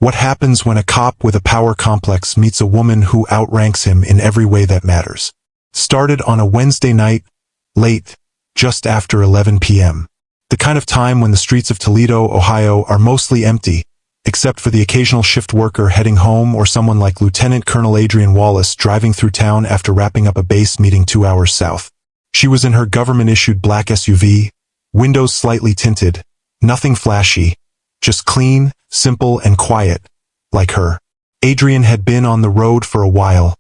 What happens when a cop with a power complex meets a woman who outranks him in every way that matters? Started on a Wednesday night, late, just after 11 p.m. The kind of time when the streets of Toledo, Ohio are mostly empty, except for the occasional shift worker heading home or someone like Lieutenant Colonel Adrian Wallace driving through town after wrapping up a base meeting 2 hours south. She was in her government-issued black SUV, windows slightly tinted, nothing flashy, just clean, simple, and quiet, like her. Adrian had been on the road for a while,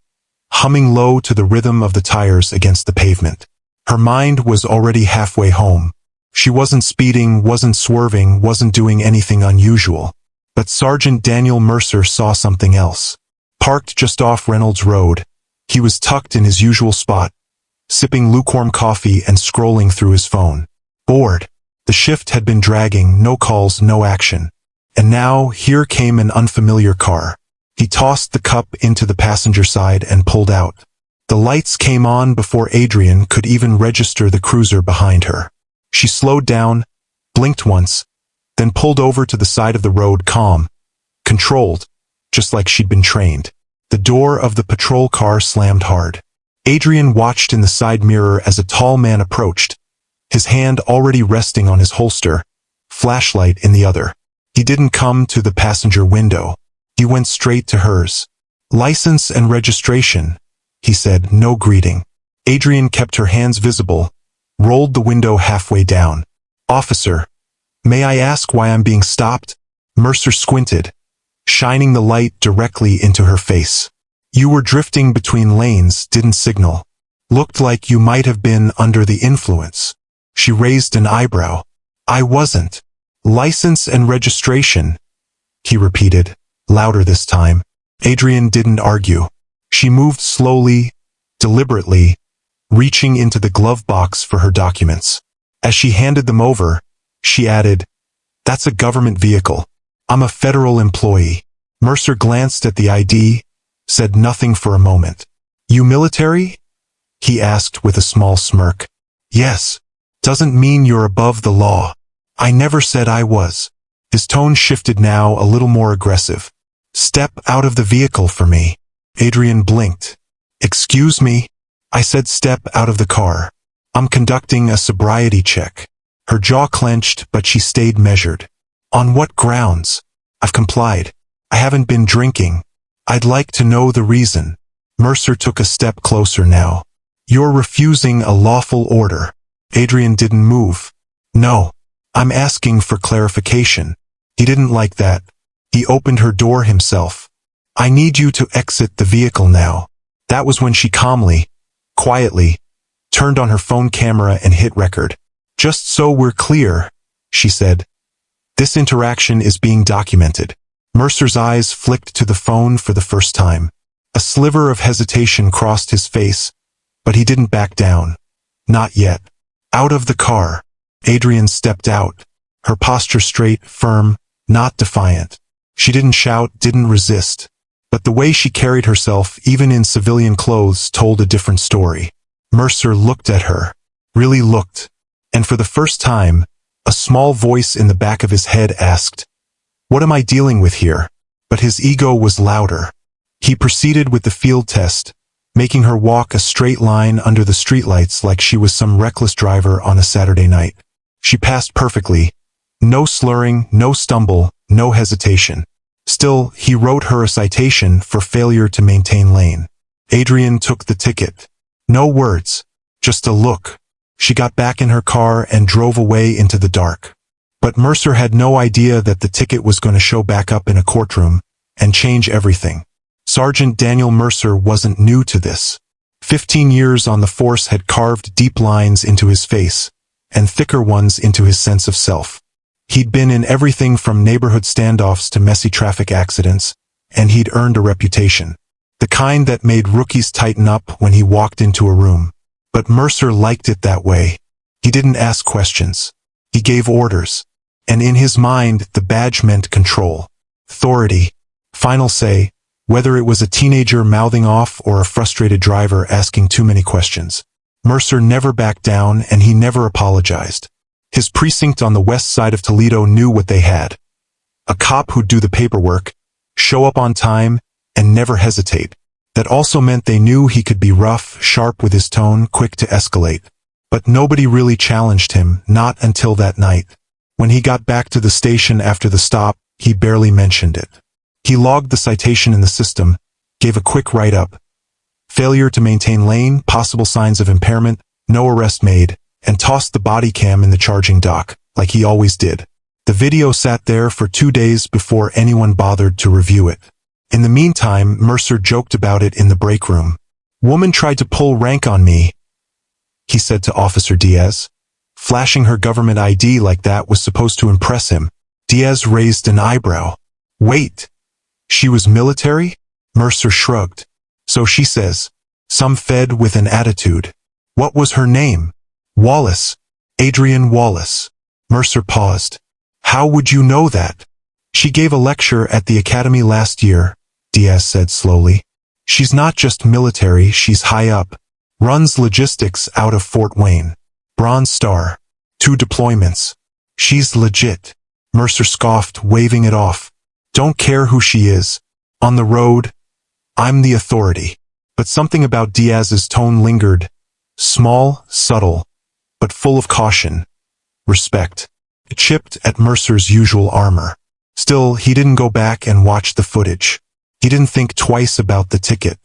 humming low to the rhythm of the tires against the pavement. Her mind was already halfway home. She wasn't speeding, wasn't swerving, wasn't doing anything unusual. But Sergeant Daniel Mercer saw something else. Parked just off Reynolds Road, he was tucked in his usual spot, sipping lukewarm coffee and scrolling through his phone. Bored. The shift had been dragging, no calls, no action. And now, here came an unfamiliar car. He tossed the cup into the passenger side and pulled out. The lights came on before Adrian could even register the cruiser behind her. She slowed down, blinked once, then pulled over to the side of the road calm, controlled, just like she'd been trained. The door of the patrol car slammed hard. Adrian watched in the side mirror as a tall man approached, his hand already resting on his holster, flashlight in the other. He didn't come to the passenger window. He went straight to hers. "License and registration," he said, no greeting. Adrian kept her hands visible, rolled the window halfway down. "Officer, may I ask why I'm being stopped?" Mercer squinted, shining the light directly into her face. "You were drifting between lanes, didn't signal. Looked like you might have been under the influence." She raised an eyebrow. "I wasn't." "License and registration," he repeated, louder this time. Adrian didn't argue. She moved slowly, deliberately, reaching into the glove box for her documents. As she handed them over, she added, "That's a government vehicle. I'm a federal employee." Mercer glanced at the ID, said nothing for a moment. "You military?" he asked with a small smirk. "Yes. Doesn't mean you're above the law. I never said I was." His tone shifted now, a little more aggressive. "Step out of the vehicle for me." Adrian blinked. "Excuse me?" "I said step out of the car. I'm conducting a sobriety check." Her jaw clenched, but she stayed measured. "On what grounds?" "I've complied. I haven't been drinking." "I'd like to know the reason." Mercer took a step closer now. "You're refusing a lawful order." Adrian didn't move. "No. I'm asking for clarification." He didn't like that. He opened her door himself. "I need you to exit the vehicle now." That was when she calmly, quietly, turned on her phone camera and hit record. "Just so we're clear," she said, "this interaction is being documented." Mercer's eyes flicked to the phone for the first time. A sliver of hesitation crossed his face, but he didn't back down. Not yet. Out of the car. Adrian stepped out, her posture straight, firm, not defiant. She didn't shout, didn't resist. But the way she carried herself, even in civilian clothes, told a different story. Mercer looked at her. Really looked. And for the first time, a small voice in the back of his head asked, "What am I dealing with here?" But his ego was louder. He proceeded with the field test, making her walk a straight line under the streetlights like she was some reckless driver on a Saturday night. She passed perfectly. No slurring, no stumble, no hesitation. Still, he wrote her a citation for failure to maintain lane. Adrian took the ticket. No words, just a look. She got back in her car and drove away into the dark. But Mercer had no idea that the ticket was going to show back up in a courtroom and change everything. Sergeant Daniel Mercer wasn't new to this. 15 years on the force had carved deep lines into his face, and thicker ones into his sense of self. He'd been in everything from neighborhood standoffs to messy traffic accidents, and he'd earned a reputation. The kind that made rookies tighten up when he walked into a room. But Mercer liked it that way. He didn't ask questions. He gave orders. And in his mind, the badge meant control, authority, final say, whether it was a teenager mouthing off or a frustrated driver asking too many questions. Mercer never backed down, and he never apologized. His precinct on the west side of Toledo knew what they had. A cop who'd do the paperwork, show up on time, and never hesitate. That also meant they knew he could be rough, sharp with his tone, quick to escalate. But nobody really challenged him, not until that night. When he got back to the station after the stop, he barely mentioned it. He logged the citation in the system, gave a quick write-up. Failure to maintain lane, possible signs of impairment, no arrest made, and tossed the body cam in the charging dock, like he always did. The video sat there for 2 days before anyone bothered to review it. In the meantime, Mercer joked about it in the break room. "Woman tried to pull rank on me," he said to Officer Diaz. Flashing her government ID like that was supposed to impress him. Diaz raised an eyebrow. "Wait, she was military?" Mercer shrugged. "So she says. Some fed with an attitude. What was her name?" "Wallace. Adrian Wallace." Mercer paused. "How would you know that?" "She gave a lecture at the academy last year," Diaz said slowly. "She's not just military, she's high up. Runs logistics out of Fort Wayne. Bronze Star. 2 deployments. She's legit." Mercer scoffed, waving it off. "Don't care who she is. On the road, I'm the authority." But something about Diaz's tone lingered. Small, subtle, but full of caution. Respect. It chipped at Mercer's usual armor. Still, he didn't go back and watch the footage. He didn't think twice about the ticket.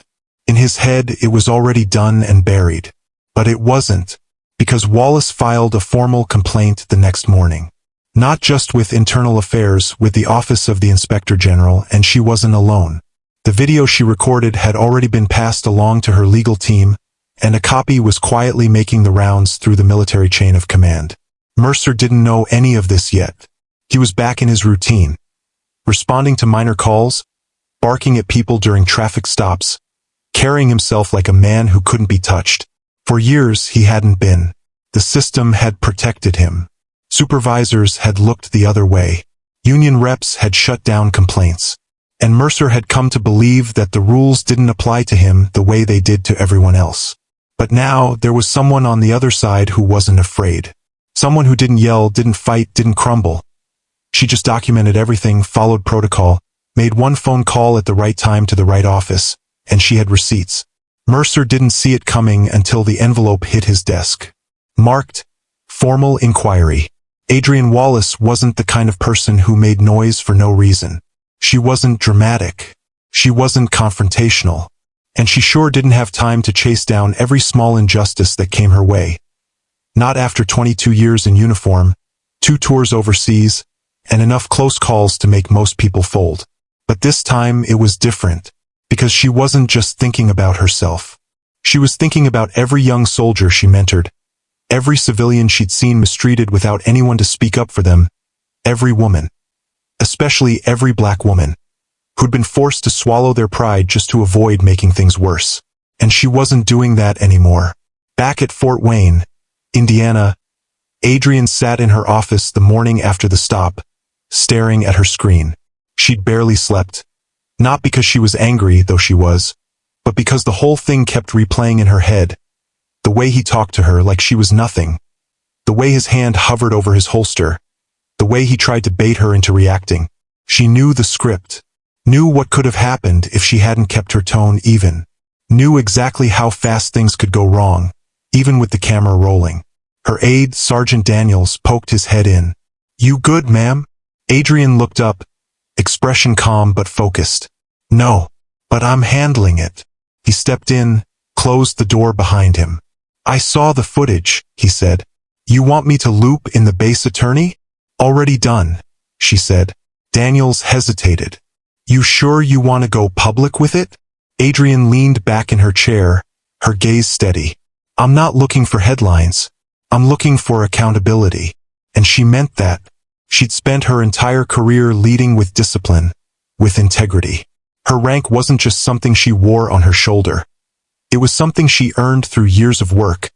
In his head, it was already done and buried. But it wasn't, because Wallace filed a formal complaint the next morning. Not just with Internal Affairs, with the Office of the Inspector General, and she wasn't alone. The video she recorded had already been passed along to her legal team, and a copy was quietly making the rounds through the military chain of command. Mercer didn't know any of this yet. He was back in his routine, responding to minor calls, barking at people during traffic stops, carrying himself like a man who couldn't be touched. For years he hadn't been. The system had protected him. Supervisors had looked the other way. Union reps had shut down complaints. And Mercer had come to believe that the rules didn't apply to him the way they did to everyone else. But now there was someone on the other side who wasn't afraid. Someone who didn't yell, didn't fight, didn't crumble. She just documented everything, followed protocol, made one phone call at the right time to the right office, and she had receipts. Mercer didn't see it coming until the envelope hit his desk. Marked, "Formal Inquiry." Adrian Wallace wasn't the kind of person who made noise for no reason. She wasn't dramatic. She wasn't confrontational. And she sure didn't have time to chase down every small injustice that came her way. Not after 22 years in uniform, 2 tours overseas, and enough close calls to make most people fold. But this time it was different, because she wasn't just thinking about herself. She was thinking about every young soldier she mentored, every civilian she'd seen mistreated without anyone to speak up for them, every woman, especially every black woman, who'd been forced to swallow their pride just to avoid making things worse. And she wasn't doing that anymore. Back at Fort Wayne, Indiana, Adrian sat in her office the morning after the stop, staring at her screen. She'd barely slept. Not because she was angry, though she was, but because the whole thing kept replaying in her head. The way he talked to her like she was nothing. The way his hand hovered over his holster. The way he tried to bait her into reacting. She knew the script. Knew what could have happened if she hadn't kept her tone even. Knew exactly how fast things could go wrong, even with the camera rolling. Her aide, Sergeant Daniels, poked his head in. "You good, ma'am?" Adrian looked up, expression calm but focused. "No, but I'm handling it." He stepped in, closed the door behind him. "I saw the footage," he said. "You want me to loop in the base attorney?" "Already done," she said. Daniels hesitated. "You sure you want to go public with it?" Adrian leaned back in her chair, her gaze steady. "I'm not looking for headlines. I'm looking for accountability." And she meant that. She'd spent her entire career leading with discipline, with integrity. Her rank wasn't just something she wore on her shoulder. It was something she earned through years of work,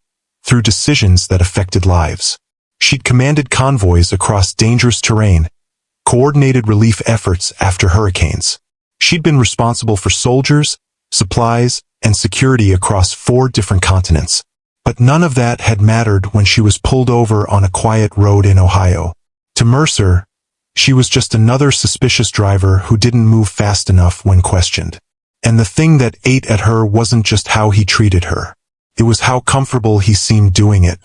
through decisions that affected lives. She'd commanded convoys across dangerous terrain, coordinated relief efforts after hurricanes. She'd been responsible for soldiers, supplies, and security across 4 different continents. But none of that had mattered when she was pulled over on a quiet road in Ohio. To Mercer, She was just another suspicious driver who didn't move fast enough when questioned. And the thing that ate at her wasn't just how he treated her. It was how comfortable he seemed doing it.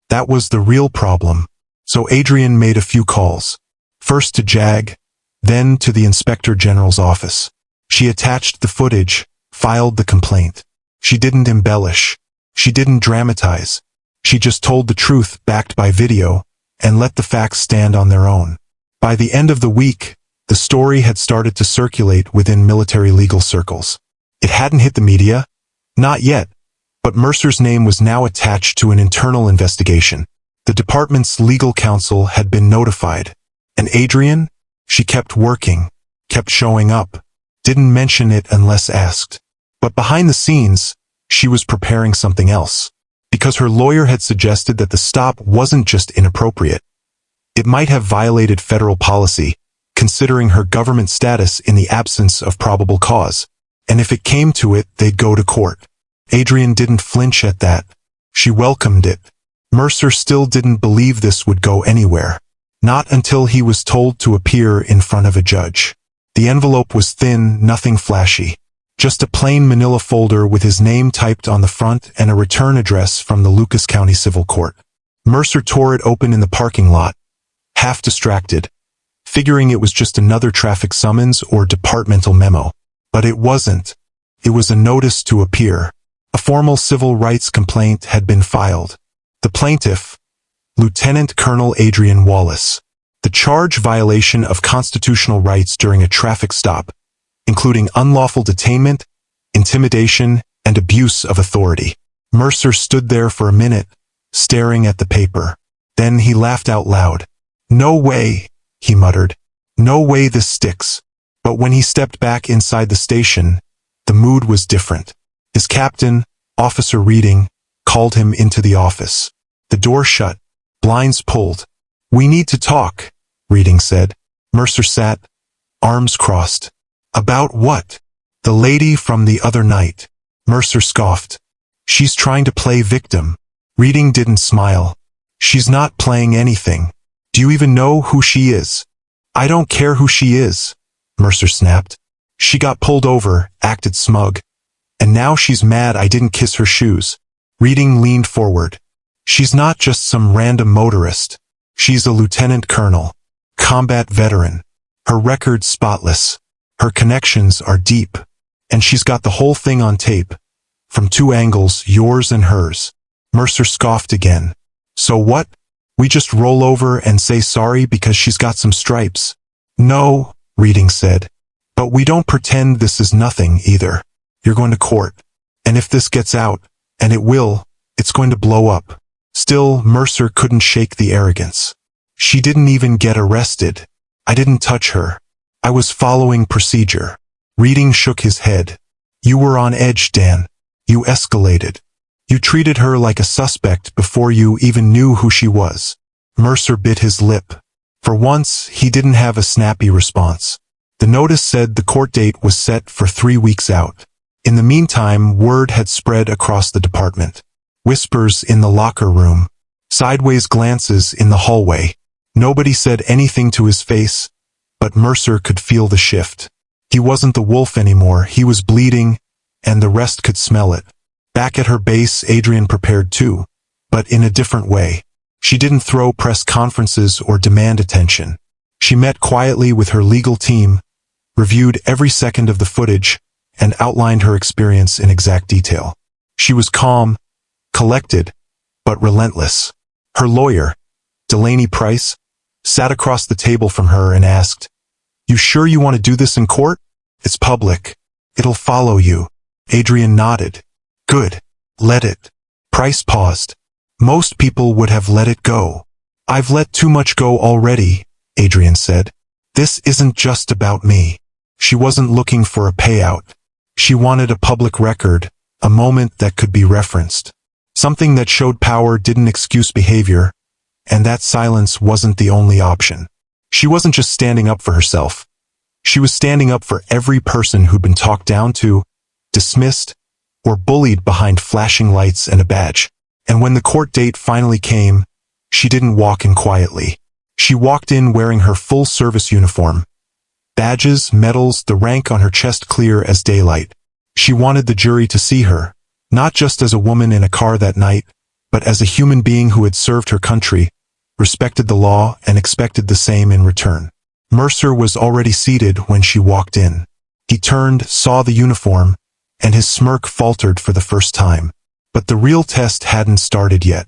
That was the real problem. So Adrian made a few calls. First to JAG, then to the Inspector General's office. She attached the footage, filed the complaint. She didn't embellish. She didn't dramatize. She just told the truth backed by video, and let the facts stand on their own. By the end of the week, the story had started to circulate within military legal circles. It hadn't hit the media, not yet, but Mercer's name was now attached to an internal investigation. The department's legal counsel had been notified. And Adrian? She kept working, kept showing up, didn't mention it unless asked. But behind the scenes, she was preparing something else. Because her lawyer had suggested that the stop wasn't just inappropriate. It might have violated federal policy, considering her government status in the absence of probable cause. And if it came to it, they'd go to court. Adrian didn't flinch at that. She welcomed it. Mercer still didn't believe this would go anywhere. Not until he was told to appear in front of a judge. The envelope was thin, nothing flashy. Just a plain manila folder with his name typed on the front and a return address from the Lucas County Civil Court. Mercer tore it open in the parking lot, half distracted, figuring it was just another traffic summons or departmental memo. But it wasn't. It was a notice to appear. A formal civil rights complaint had been filed. The plaintiff, Lieutenant Colonel Adrian Wallace. The charge violation of constitutional rights during a traffic stop, including unlawful detainment, intimidation, and abuse of authority. Mercer stood there for a minute, staring at the paper. Then he laughed out loud. "No way," he muttered. "No way this sticks." But when he stepped back inside the station, the mood was different. His captain, Officer Reading, called him into the office. The door shut, blinds pulled. "We need to talk," Reading said. Mercer sat, arms crossed. "About what?" "The lady from the other night." Mercer scoffed. "She's trying to play victim." Reading didn't smile. "She's not playing anything. Do you even know who she is?" "I don't care who she is," Mercer snapped. "She got pulled over, acted smug. And now she's mad I didn't kiss her shoes." Reading leaned forward. "She's not just some random motorist. She's a lieutenant colonel, combat veteran. Her record's spotless. Her connections are deep. And she's got the whole thing on tape. From two angles, yours and hers." Mercer scoffed again. "So what? We just roll over and say sorry because she's got some stripes?" "No," Reading said. "But we don't pretend this is nothing either. You're going to court. And if this gets out, and it will, it's going to blow up." Still, Mercer couldn't shake the arrogance. "She didn't even get arrested. I didn't touch her. I was following procedure." Reading shook his head. "You were on edge, Dan. You escalated. You treated her like a suspect before you even knew who she was." Mercer bit his lip. For once, he didn't have a snappy response. The notice said the court date was set for 3 weeks out. In the meantime, word had spread across the department. Whispers in the locker room. Sideways glances in the hallway. Nobody said anything to his face, but Mercer could feel the shift. He wasn't the wolf anymore, he was bleeding, and the rest could smell it. Back at her base, Adrian prepared too, but in a different way. She didn't throw press conferences or demand attention. She met quietly with her legal team, reviewed every second of the footage, and outlined her experience in exact detail. She was calm, collected, but relentless. Her lawyer, Delaney Price, sat across the table from her and asked, "You sure you want to do this in court? It's public. It'll follow you." Adrian nodded. "Good. Let it." Price paused. "Most people would have let it go." "I've let too much go already," Adrian said. "This isn't just about me." She wasn't looking for a payout. She wanted a public record, a moment that could be referenced. Something that showed power didn't excuse behavior, and that silence wasn't the only option. She wasn't just standing up for herself. She was standing up for every person who'd been talked down to, dismissed, or bullied behind flashing lights and a badge. And when the court date finally came, she didn't walk in quietly. She walked in wearing her full service uniform. Badges, medals, the rank on her chest clear as daylight. She wanted the jury to see her, not just as a woman in a car that night, but as a human being who had served her country, respected the law, and expected the same in return. Mercer was already seated when she walked in. He turned, saw the uniform, and his smirk faltered for the first time. But the real test hadn't started yet.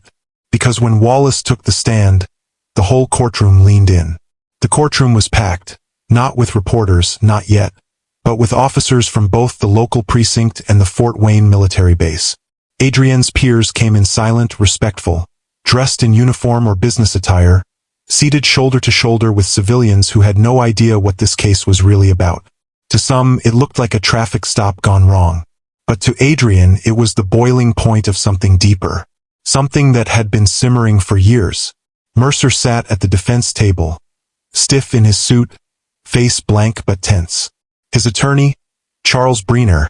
Because when Wallace took the stand, the whole courtroom leaned in. The courtroom was packed, not with reporters, not yet, but with officers from both the local precinct and the Fort Wayne military base. Adrienne's peers came in silent, respectful, dressed in uniform or business attire, seated shoulder to shoulder with civilians who had no idea what this case was really about. To some, it looked like a traffic stop gone wrong. But to Adrienne, it was the boiling point of something deeper. Something that had been simmering for years. Mercer sat at the defense table, stiff in his suit, face blank but tense. His attorney, Charles Briner,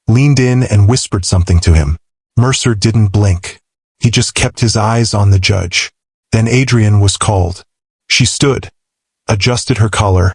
leaned in and whispered something to him. Mercer didn't blink. He just kept his eyes on the judge. Then Adrienne was called. She stood, adjusted her collar,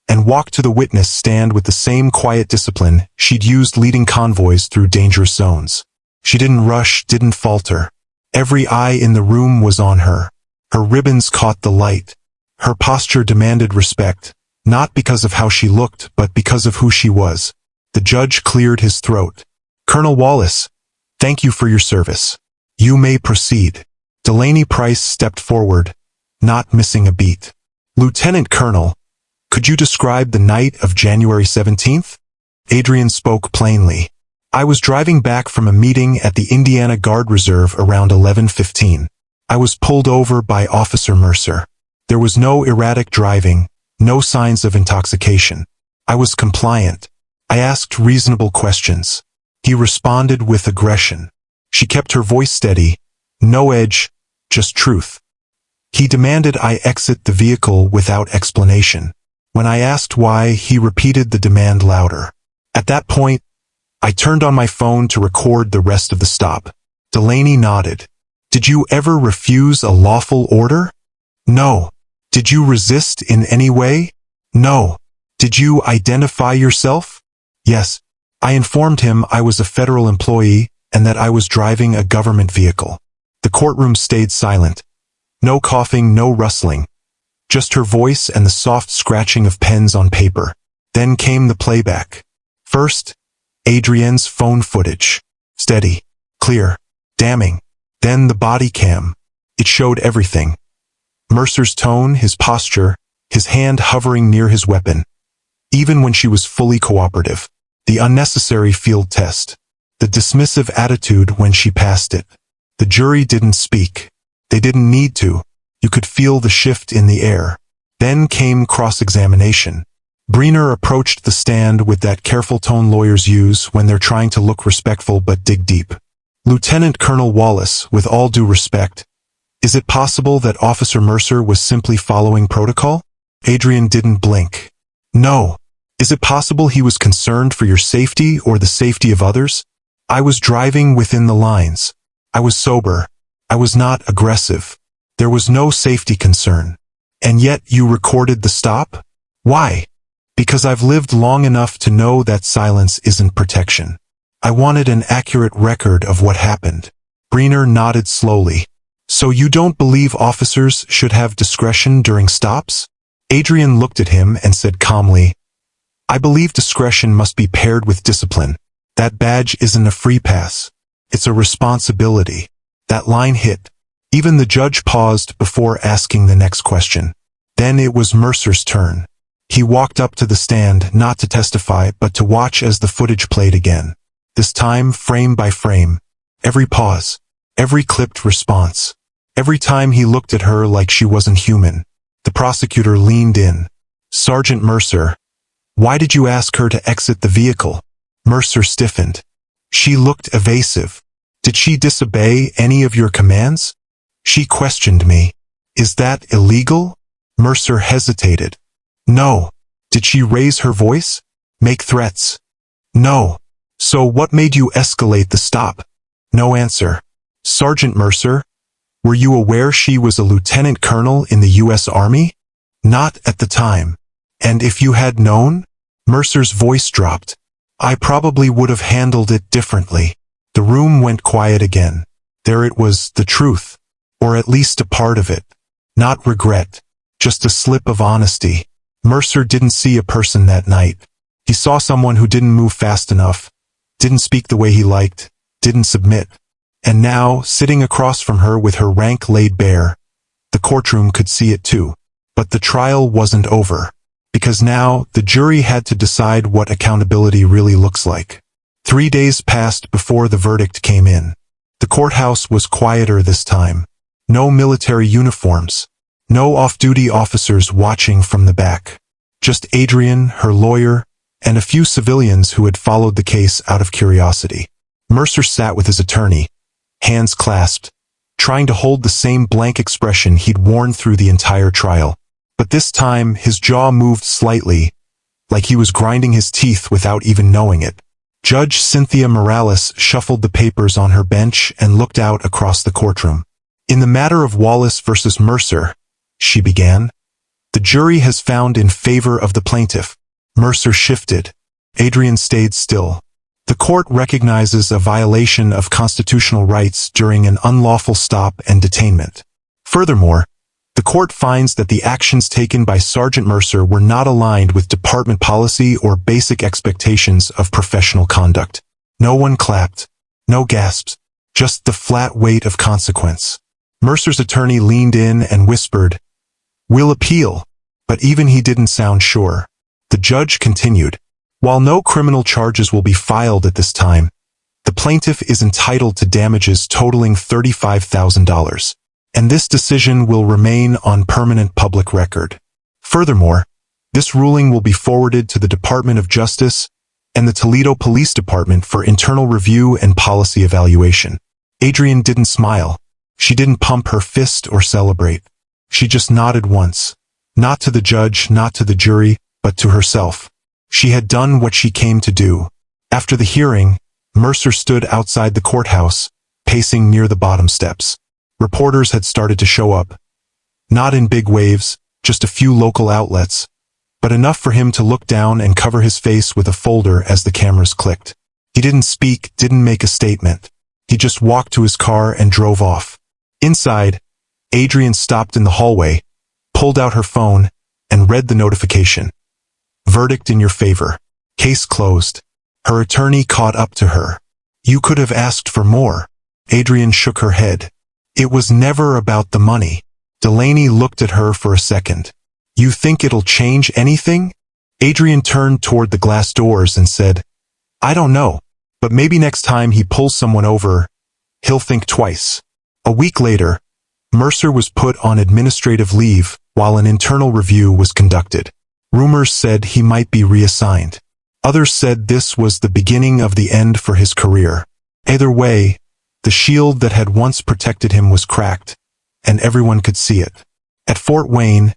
and walked to the witness stand with the same quiet discipline she'd used leading convoys through dangerous zones. She didn't rush, didn't falter. Every eye in the room was on her. Her ribbons caught the light. Her posture demanded respect, not because of how she looked, but because of who she was. The judge cleared his throat. "Colonel Wallace, thank you for your service. You may proceed." Delaney Price stepped forward, not missing a beat. "Lieutenant Colonel, could you describe the night of January 17th? Adrienne spoke plainly. "I was driving back from a meeting at the Indiana Guard Reserve around 11:15. I was pulled over by Officer Mercer. There was no erratic driving, no signs of intoxication. I was compliant. I asked reasonable questions. He responded with aggression. She kept her voice steady, no edge, just truth. He demanded I exit the vehicle without explanation. When I asked why, he repeated the demand louder. At that point, I turned on my phone to record the rest of the stop." Delaney nodded. "Did you ever refuse a lawful order?" "No." "Did you resist in any way?" "No." "Did you identify yourself?" "Yes." I informed him I was a federal employee and that I was driving a government vehicle. The courtroom stayed silent. No coughing, no rustling. Just her voice and the soft scratching of pens on paper. Then came the playback. First, Adrienne's phone footage. Steady, clear, damning. Then the body cam. It showed everything. Mercer's tone, his posture, his hand hovering near his weapon. Even when she was fully cooperative. The unnecessary field test. The dismissive attitude when she passed it. The jury didn't speak. They didn't need to. You could feel the shift in the air. Then came cross-examination. Briner approached the stand with that careful tone lawyers use when they're trying to look respectful but dig deep. "Lieutenant Colonel Wallace, with all due respect, is it possible that Officer Mercer was simply following protocol?" Adrienne didn't blink. "No. Is it possible he was concerned for your safety or the safety of others?" "I was driving within the lines. I was sober. I was not aggressive. There was no safety concern. And yet you recorded the stop? Why?" "Because I've lived long enough to know that silence isn't protection. I wanted an accurate record of what happened." Briner nodded slowly. "So you don't believe officers should have discretion during stops?" Adrienne looked at him and said calmly, "I believe discretion must be paired with discipline. That badge isn't a free pass. It's a responsibility." That line hit. Even the judge paused before asking the next question. Then it was Mercer's turn. He walked up to the stand not to testify but to watch as the footage played again. This time, frame by frame. Every pause. Every clipped response. Every time he looked at her like she wasn't human. The prosecutor leaned in. "Sergeant Mercer, why did you ask her to exit the vehicle?" Mercer stiffened. "She looked evasive. Did she disobey any of your commands?" "She questioned me." "Is that illegal?" Mercer hesitated. "No." "Did she raise her voice? Make threats?" "No." "So what made you escalate the stop?" No answer. "Sergeant Mercer, Were you aware she was a lieutenant colonel in the U.S. Army? Not at the time. And if you had known? Mercer's voice dropped. I probably would have handled it differently. The room went quiet again. There it was, the truth. Or at least a part of it. Not regret. Just a slip of honesty. Mercer didn't see a person that night. He saw someone who didn't move fast enough, didn't speak the way he liked, didn't submit. And now, sitting across from her with her rank laid bare, the courtroom could see it too. But the trial wasn't over. Because now, the jury had to decide what accountability really looks like. 3 days passed before the verdict came in. The courthouse was quieter this time. No military uniforms. No off-duty officers watching from the back. Just Adrian, her lawyer, and a few civilians who had followed the case out of curiosity. Mercer sat with his attorney, hands clasped, trying to hold the same blank expression he'd worn through the entire trial. But this time, his jaw moved slightly, like he was grinding his teeth without even knowing it. Judge Cynthia Morales shuffled the papers on her bench and looked out across the courtroom. In the matter of Wallace versus Mercer, she began, the jury has found in favor of the plaintiff. Mercer shifted. Adrian stayed still. The court recognizes a violation of constitutional rights during an unlawful stop and detainment. Furthermore, the court finds that the actions taken by Sergeant Mercer were not aligned with department policy or basic expectations of professional conduct. No one clapped. No gasps. Just the flat weight of consequence. Mercer's attorney leaned in and whispered, "We'll appeal." But even he didn't sound sure. The judge continued, "While no criminal charges will be filed at this time, the plaintiff is entitled to damages totaling $35,000. And this decision will remain on permanent public record. Furthermore, this ruling will be forwarded to the Department of Justice and the Toledo Police Department for internal review and policy evaluation." Adrian didn't smile. She didn't pump her fist or celebrate. She just nodded once. Not to the judge, not to the jury, but to herself. She had done what she came to do. After the hearing, Mercer stood outside the courthouse, pacing near the bottom steps. Reporters had started to show up. Not in big waves, just a few local outlets, but enough for him to look down and cover his face with a folder as the cameras clicked. He didn't speak, didn't make a statement. He just walked to his car and drove off. Inside, Adrian stopped in the hallway, pulled out her phone, and read the notification. "Verdict in your favor. Case closed." Her attorney caught up to her. "You could have asked for more." Adrian shook her head. "It was never about the money." Delaney looked at her for a second. "You think it'll change anything?" Adrian turned toward the glass doors and said, "I don't know, but maybe next time he pulls someone over, he'll think twice." A week later, Mercer was put on administrative leave while an internal review was conducted. Rumors said he might be reassigned. Others said this was the beginning of the end for his career. Either way, the shield that had once protected him was cracked, and everyone could see it. At Fort Wayne,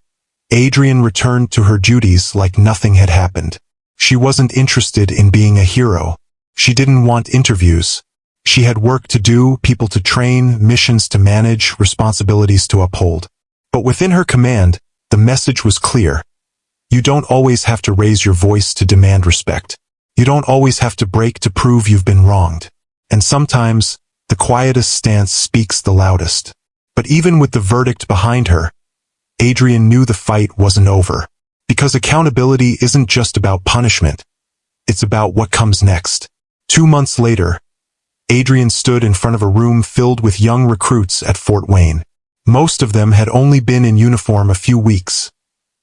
Adrian returned to her duties like nothing had happened. She wasn't interested in being a hero. She didn't want interviews. She had work to do, people to train, missions to manage, responsibilities to uphold. But within her command, the message was clear. You don't always have to raise your voice to demand respect. You don't always have to break to prove you've been wronged. And sometimes, the quietest stance speaks the loudest. But even with the verdict behind her, Adrian knew the fight wasn't over. Because accountability isn't just about punishment. It's about what comes next. 2 months later, Adrian stood in front of a room filled with young recruits at Fort Wayne. Most of them had only been in uniform a few weeks.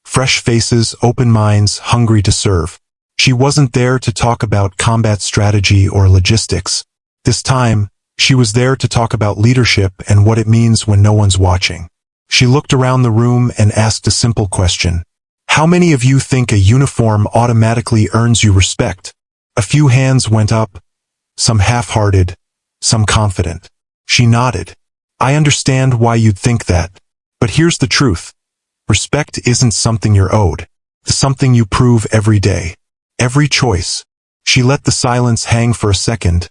Fresh faces, open minds, hungry to serve. She wasn't there to talk about combat strategy or logistics. This time, she was there to talk about leadership and what it means when no one's watching. She looked around the room and asked a simple question. How many of you think a uniform automatically earns you respect? A few hands went up, some half-hearted, some confident. She nodded. I understand why you'd think that. But here's the truth. Respect isn't something you're owed. It's something you prove every day. Every choice. She let the silence hang for a second,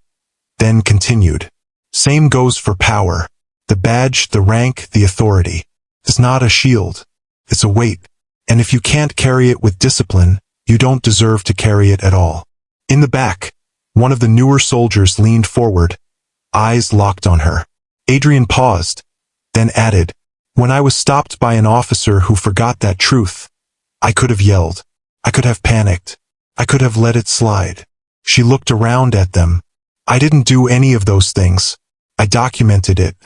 then continued. Same goes for power. The badge, the rank, the authority. It's not a shield. It's a weight. And if you can't carry it with discipline, you don't deserve to carry it at all. In the back, one of the newer soldiers leaned forward, eyes locked on her. Adrian paused, then added, "When I was stopped by an officer who forgot that truth, I could have yelled. I could have panicked. I could have let it slide." She looked around at them. "I didn't do any of those things. I documented it.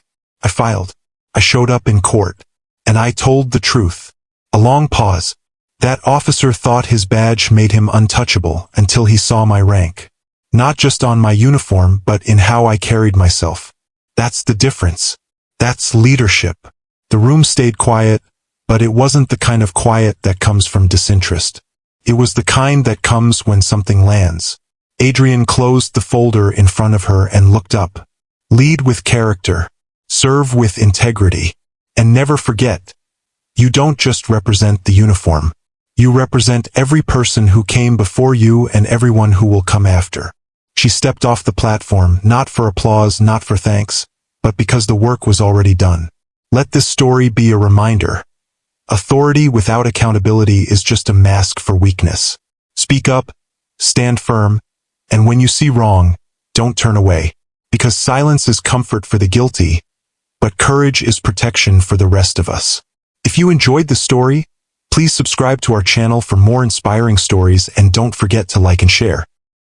I filed. I showed up in court. And I told the truth." A long pause. That officer thought his badge made him untouchable until he saw my rank. Not just on my uniform, but in how I carried myself. That's the difference. That's leadership. The room stayed quiet, but it wasn't the kind of quiet that comes from disinterest. It was the kind that comes when something lands. Adrian closed the folder in front of her and looked up. "Lead with character. Serve with integrity. And never forget, you don't just represent the uniform. You represent every person who came before you and everyone who will come after." She stepped off the platform, not for applause, not for thanks, but because the work was already done. Let this story be a reminder. Authority without accountability is just a mask for weakness. Speak up, stand firm, and when you see wrong, don't turn away. Because silence is comfort for the guilty, but courage is protection for the rest of us. If you enjoyed the story, please subscribe to our channel for more inspiring stories and don't forget to like and share.